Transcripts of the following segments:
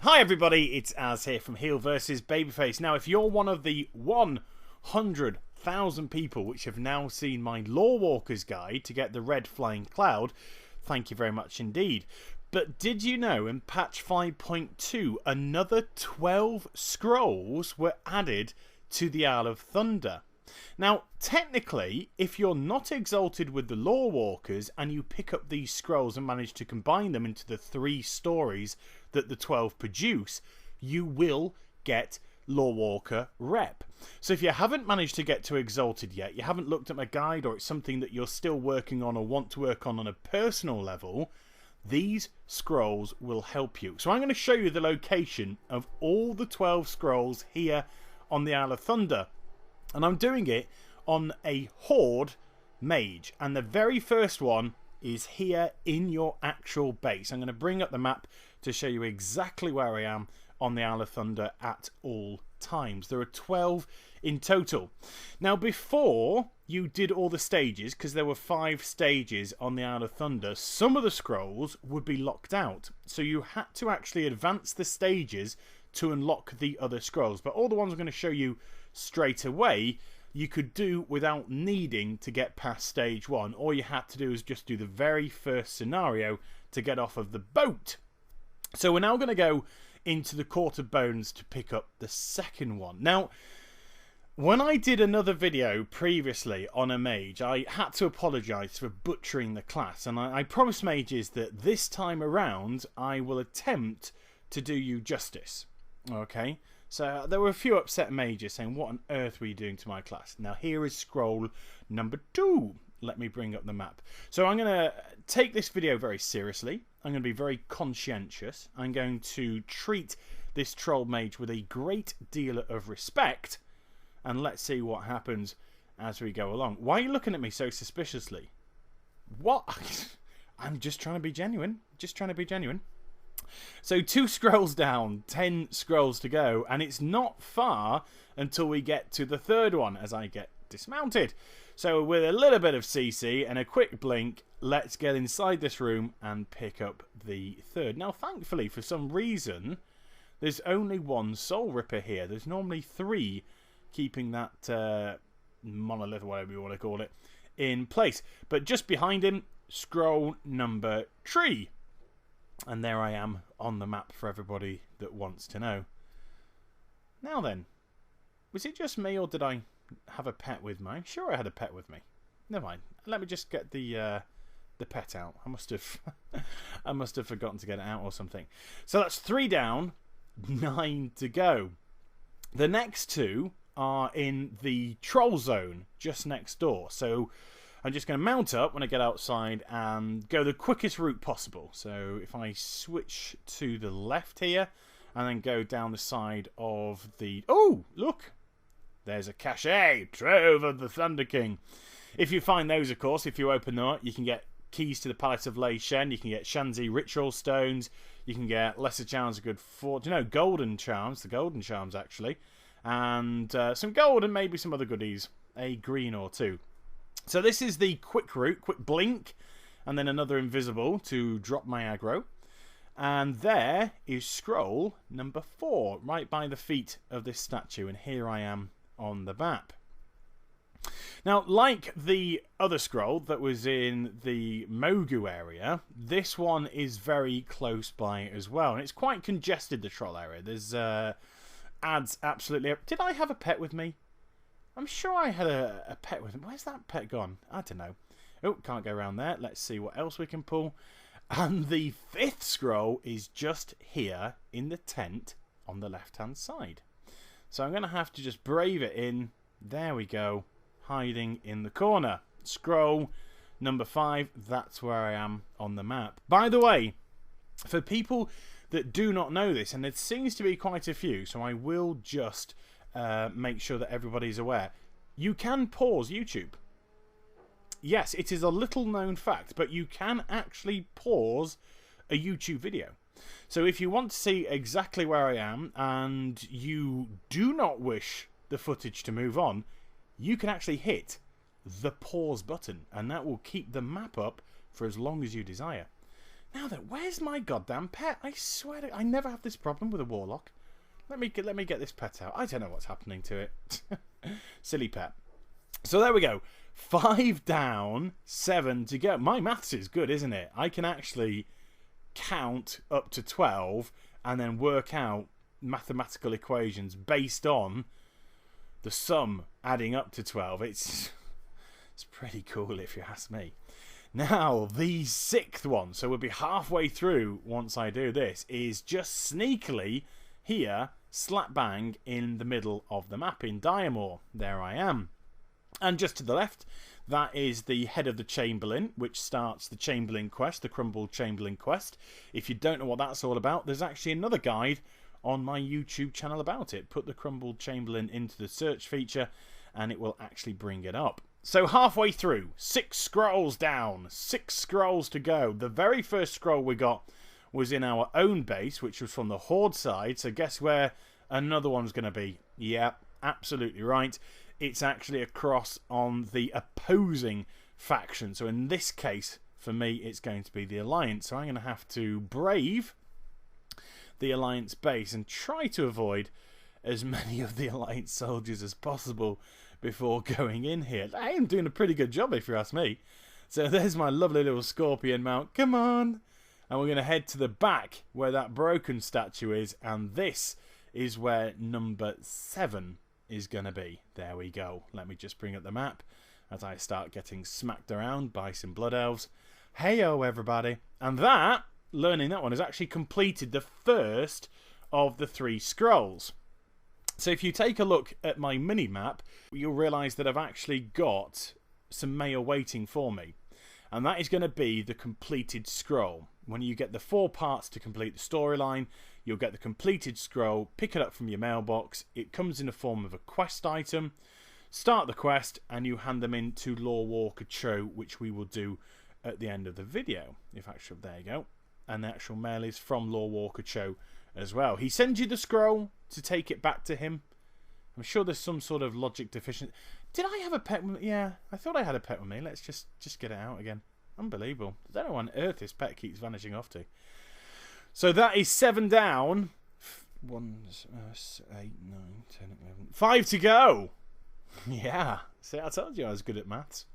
Hi everybody, it's Az here from Heel vs Babyface. Now, if you're one of the 100,000 people which have now seen my Lorewalkers guide to get the red flying cloud, thank you very much indeed. But did you know in patch 5.2 another 12 scrolls were added to the Isle of Thunder? Now, technically, if you're not exalted with the Lorewalkers and you pick up these scrolls and manage to combine them into the 3 stories that the 12 produce, you will get Lorewalker rep. So if you haven't managed to get to exalted yet, you haven't looked at my guide, or it's something that you're still working on or want to work on a personal level, these scrolls will help you. So I'm going to show you the location of all the 12 scrolls here on the Isle of Thunder. And I'm doing it on a Horde mage. And the very first one is here in your actual base. I'm going to bring up the map to show you exactly where I am on the Isle of Thunder at all times. There are 12 in total. Now, before you did all the stages, because there were 5 stages on the Isle of Thunder, some of the scrolls would be locked out. So you had to actually advance the stages to unlock the other scrolls. But all the ones I'm going to show you straight away, you could do without needing to get past stage 1. All you had to do is just do the very first scenario to get off of the boat. So we're now going to go into the Court of Bones to pick up the second one. Now, when I did another video previously on a mage, I had to apologise for butchering the class, and I promised mages that this time around I will attempt to do you justice. Okay? So there were a few upset mages saying, what on earth were you doing to my class? Now here is scroll number 2. Let me bring up the map. So I'm going to take this video very seriously. I'm going to be very conscientious. I'm going to treat this troll mage with a great deal of respect. And let's see what happens as we go along. Why are you looking at me so suspiciously? What? I'm just trying to be genuine. Just trying to be genuine. So 2 scrolls down, 10 scrolls to go, and it's not far until we get to the third one as I get dismounted. So with a little bit of CC and a quick blink, let's get inside this room and pick up the third. Now, thankfully, for some reason, there's only 1 soul ripper here. There's normally 3 keeping that monolith, whatever you want to call it, in place. But just behind him, scroll number 3. And there I am on the map for everybody that wants to know. Now then, was it just me or did I have a pet with me? I'm sure I had a pet with me. Never mind. Let me just get the pet out. I must have I must have forgotten to get it out or something. So that's 3 down, 9 to go. The next 2 are in the troll zone just next door. So I'm just going to mount up when I get outside and go the quickest route possible. So if I switch to the left here and then go down the side of the... Oh, look! There's a cache! Trove of the Thunder King. If you find those, of course, if you open them up, you can get keys to the Palace of Lei Shen, you can get Shanzi ritual stones, you can get lesser charms of good fortune, no, golden charms, the golden charms actually, and some gold and maybe some other goodies, a green or 2. So this is the quick route, quick blink, and then another invisible to drop my aggro. And there is scroll number 4, right by the feet of this statue, and here I am on the map. Now, like the other scroll that was in the Mogu area, this one is very close by as well, and it's quite congested, the troll area. There's ads absolutely... Did I have a pet with me? I'm sure I had a pet with him. Where's that pet gone? I don't know. Oh, can't go around there. Let's see what else we can pull. And the 5th scroll is just here in the tent on the left-hand side. So I'm going to have to just brave it in. There we go. Hiding in the corner. Scroll number 5. That's where I am on the map. By the way, for people that do not know this, and there seems to be quite a few, so I will just... make sure that everybody's aware. You can pause YouTube. Yes, it is a little known fact, but you can actually pause a YouTube video. So if you want to see exactly where I am and you do not wish the footage to move on, you can actually hit the pause button and that will keep the map up for as long as you desire. Now then, where's my goddamn pet? I swear I never have this problem with a warlock. Let me get this pet out. I don't know what's happening to it. Silly pet. So there we go. 5 down, 7 to go. My maths is good, isn't it? I can actually count up to 12 and then work out mathematical equations based on the sum adding up to 12. It's pretty cool if you ask me. Now, the 6th one, so we'll be halfway through once I do this, is just sneakily here, slap bang in the middle of the map in Diamore. There I am. And just to the left, that is the head of the Chamberlain, which starts the Chamberlain quest, the Crumbled Chamberlain quest. If you don't know what that's all about, there's actually another guide on my YouTube channel about it. Put the Crumbled Chamberlain into the search feature and it will actually bring it up. So halfway through, 6 scrolls down, 6 scrolls to go. The very first scroll we got was in our own base, which was from the Horde side. So guess where another one's going to be? Yeah, absolutely right. It's actually across on the opposing faction. So in this case, for me, it's going to be the Alliance. So I'm going to have to brave the Alliance base and try to avoid as many of the Alliance soldiers as possible before going in here. I am doing a pretty good job if you ask me. So there's my lovely little Scorpion mount. Come on! And we're going to head to the back where that broken statue is. And this is where number 7 is going to be. There we go. Let me just bring up the map as I start getting smacked around by some blood elves. Hey-o, everybody. And that, learning that one, has actually completed the first of the 3 scrolls. So if you take a look at my mini-map, you'll realise that I've actually got some mail waiting for me. And that is going to be the completed scroll. When you get the 4 parts to complete the storyline, you'll get the completed scroll, pick it up from your mailbox. It comes in the form of a quest item. Start the quest and you hand them in to Lorewalker Cho, which we will do at the end of the video. If actually, there you go. And the actual mail is from Lorewalker Cho as well. He sends you the scroll to take it back to him. I'm sure there's some sort of logic deficiency. Did I have a pet with me? Yeah, I thought I had a pet with me. Let's just get it out again. Unbelievable. I don't know on earth this pet keeps vanishing off to. So that is 7 down. 1, 8, 9, 10, 11. 5 to go. Yeah. See, I told you I was good at maths.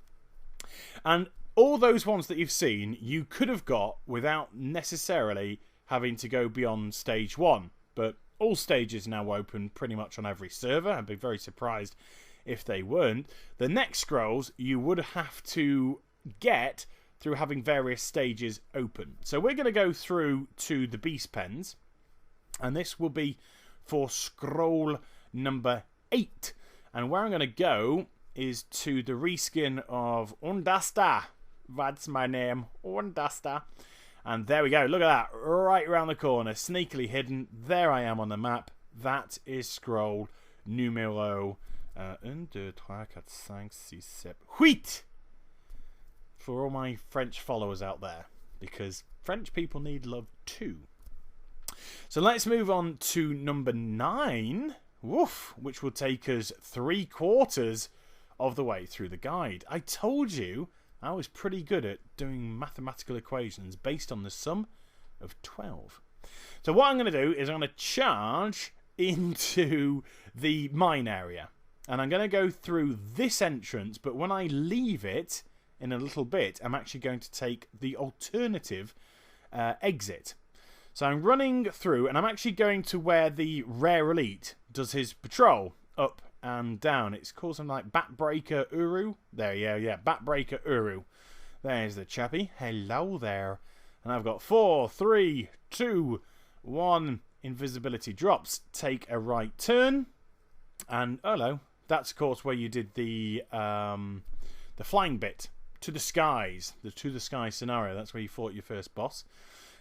And all those ones that you've seen, you could have got without necessarily having to go beyond stage 1. But all stages now open pretty much on every server. I'd be very surprised if they weren't. The next scrolls you would have to get through having various stages open. So we're going to go through to the Beast Pens. And this will be for scroll number 8. And where I'm going to go is to the reskin of Undasta. That's my name, Undasta. And there we go. Look at that. Right around the corner. Sneakily hidden. There I am on the map. That is scroll numero 1, 2, 3, 4, 5, 6, 7, 8. For all my French followers out there. Because French people need love too. So let's move on to number 9. Woof. Which will take us 3/4 of the way through the guide. I told you I was pretty good at doing mathematical equations based on the sum of 12. So what I'm going to do is I'm going to charge into the mine area. And I'm going to go through this entrance, but when I leave it in a little bit, I'm actually going to take the alternative exit. So I'm running through, and I'm actually going to where the Rare Elite does his patrol up and down. It's called something like Batbreaker Uru. There, yeah, Batbreaker Uru. There's the chappy. Hello there. And I've got 4, 3, 2, 1. Invisibility drops. Take a right turn. And, hello. That's, of course, where you did the flying bit. To the skies. The to the skies scenario. That's where you fought your first boss.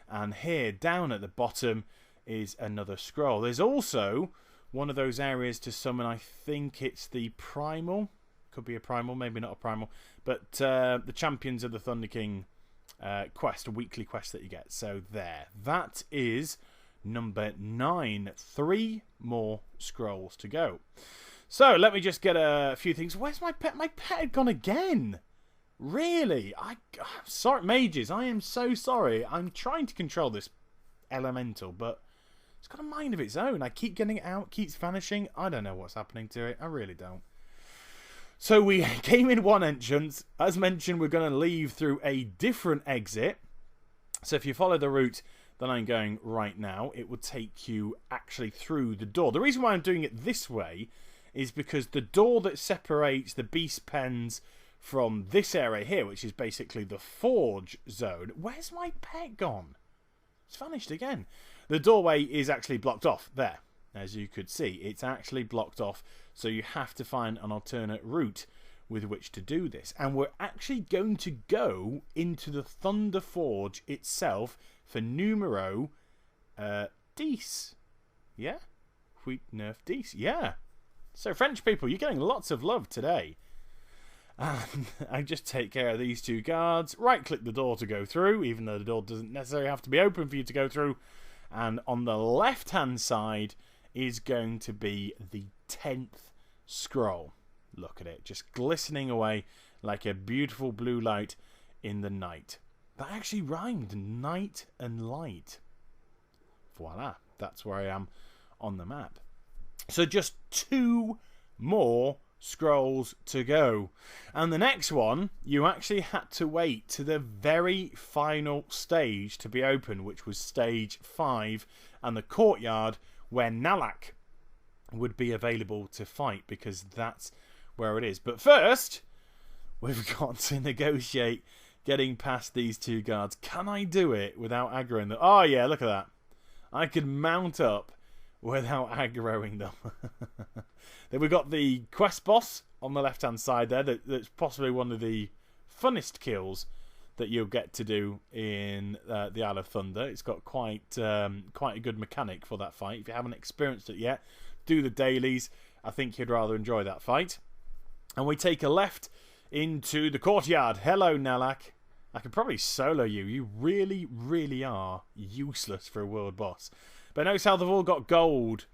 And here, down at the bottom, is another scroll. There's also one of those areas to summon. I think it's the primal. Could be a primal, maybe not a primal. But the Champions of the Thunder King quest, a weekly quest that you get. So there. That is number 9. 3 more scrolls to go. So let me just get a few things. Where's my pet? My pet had gone again. Really? Sorry, mages, I am so sorry. I'm trying to control this elemental, but it's got a mind of its own. I keep getting it out, keeps vanishing. I don't know what's happening to it. I really don't. So we came in one entrance. As mentioned, we're going to leave through a different exit. So if you follow the route that I'm going right now, it will take you actually through the door. The reason why I'm doing it this way is because the door that separates the beast pens from this area here, which is basically the forge zone. Where's my pet gone? It's vanished again. The doorway is actually blocked off there. As you could see, it's actually blocked off. So you have to find an alternate route with which to do this. And we're actually going to go into the Thunder Forge itself for numero 10. Yeah? Huit neuf 10. Yeah. So French people, you're getting lots of love today. And I just take care of these two guards. Right click the door to go through, even though the door doesn't necessarily have to be open for you to go through. And on the left hand side is going to be the 10th scroll. Look at it, just glistening away like a beautiful blue light in the night. That actually rhymed, night and light. Voila, that's where I am on the map. So just 2 more scrolls to go. And the next one, you actually had to wait to the very final stage to be open, which was stage 5 and the courtyard where Nalak would be available to fight, because that's where it is. But first, we've got to negotiate getting past these 2 guards. Can I do it without aggroing them? Oh yeah, look at that. I could mount up without aggroing them. Then we've got the quest boss on the left hand side there. That's possibly one of the funnest kills that you'll get to do in the Isle of Thunder. It's got quite a good mechanic for that fight. If you haven't experienced it yet, do the dailies. I think you'd rather enjoy that fight. And we take a left into the courtyard. Hello, Nalak. I could probably solo you. You really, really are useless for a world boss. But notice how they've all got gold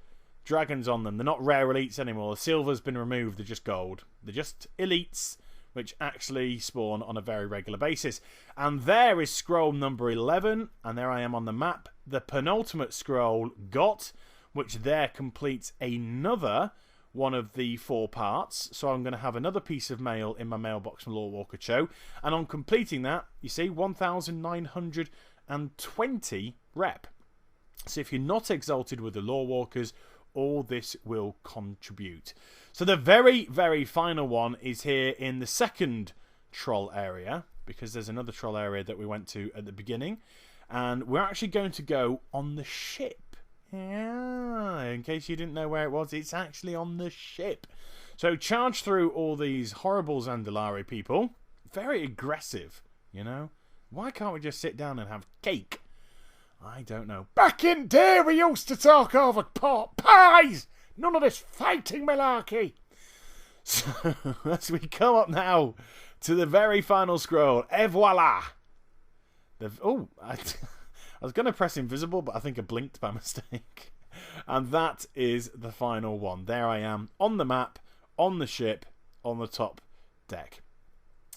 dragons on them. They're not rare elites anymore. The silver's been removed. They're just gold. They're just elites, which actually spawn on a very regular basis. And there is scroll number 11. And there I am on the map. The penultimate scroll got, which there completes another one of the 4 parts. So I'm going to have another piece of mail in my mailbox from Lorewalker Cho. And on completing that, you see, 1,920 rep. So if you're not exalted with the Lorewalkers, all this will contribute. So the very, very final one is here in the second troll area, because there's another troll area that we went to at the beginning. And we're actually going to go on the ship. Yeah, in case you didn't know where it was, it's actually on the ship. So charge through all these horrible Zandalari people. Very aggressive, you know. Why can't we just sit down and have cake? I don't know. Back in day, we used to talk over pot pies. None of this fighting malarkey. So, as we come up now to the very final scroll, et voila. I was going to press invisible, but I think I blinked by mistake. And that is the final one. There I am on the map, on the ship, on the top deck.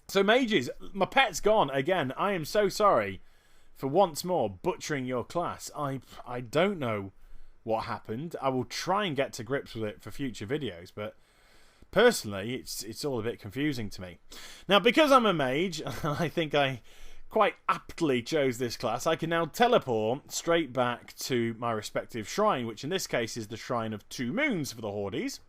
So, mages, my pet's gone again. I am so sorry for once more butchering your class. I don't know what happened. I will try and get to grips with it for future videos, but personally it's all a bit confusing to me. Now, because I'm a mage, and I think I quite aptly chose this class, I can now teleport straight back to my respective shrine, which in this case is the Shrine of 2 Moons for the Hordes.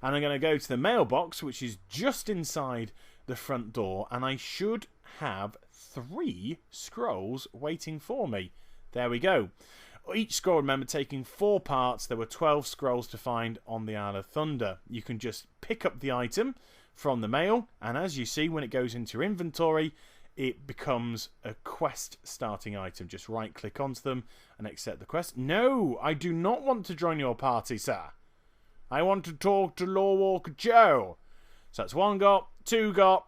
And I'm going to go to the mailbox, which is just inside the front door, and I should have 3 scrolls waiting for me. There we go. Each scroll, remember, taking 4 parts. There were 12 scrolls to find on the Isle of Thunder. You can just pick up the item from the mail, and as you see, when it goes into your inventory, it becomes a quest starting item. Just right click onto them and accept the quest. No, I do not want to join your party, sir. I want to talk to Lorewalker Joe. So that's 1 got, 2 got,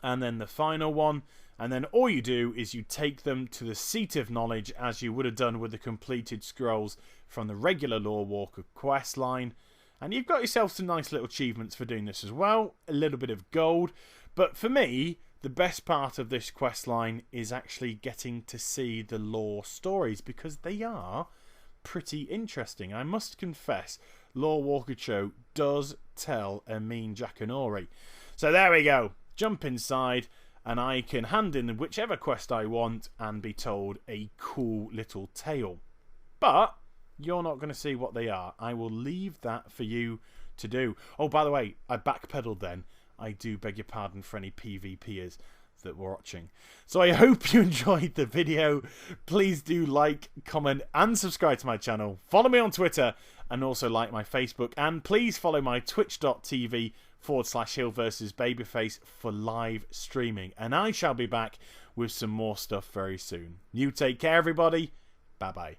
and then the final one. And then all you do is you take them to the Seat of Knowledge, as you would have done with the completed scrolls from the regular Lorewalker quest line. And you've got yourself some nice little achievements for doing this as well. A little bit of gold. But for me, the best part of this quest line is actually getting to see the lore stories, because they are pretty interesting. I must confess, Lorewalker Show does tell a mean Jackanory. So there we go. Jump inside and I can hand in whichever quest I want and be told a cool little tale. But you're not going to see what they are. I will leave that for you to do. Oh, by the way, I backpedaled then. I do beg your pardon for any PvPers that were watching. So I hope you enjoyed the video. Please do like, comment and subscribe to my channel. Follow me on Twitter and also like my Facebook. And please follow my twitch.tv/Hill vs Babyface for live streaming. And I shall be back with some more stuff very soon. You take care, everybody. Bye-bye.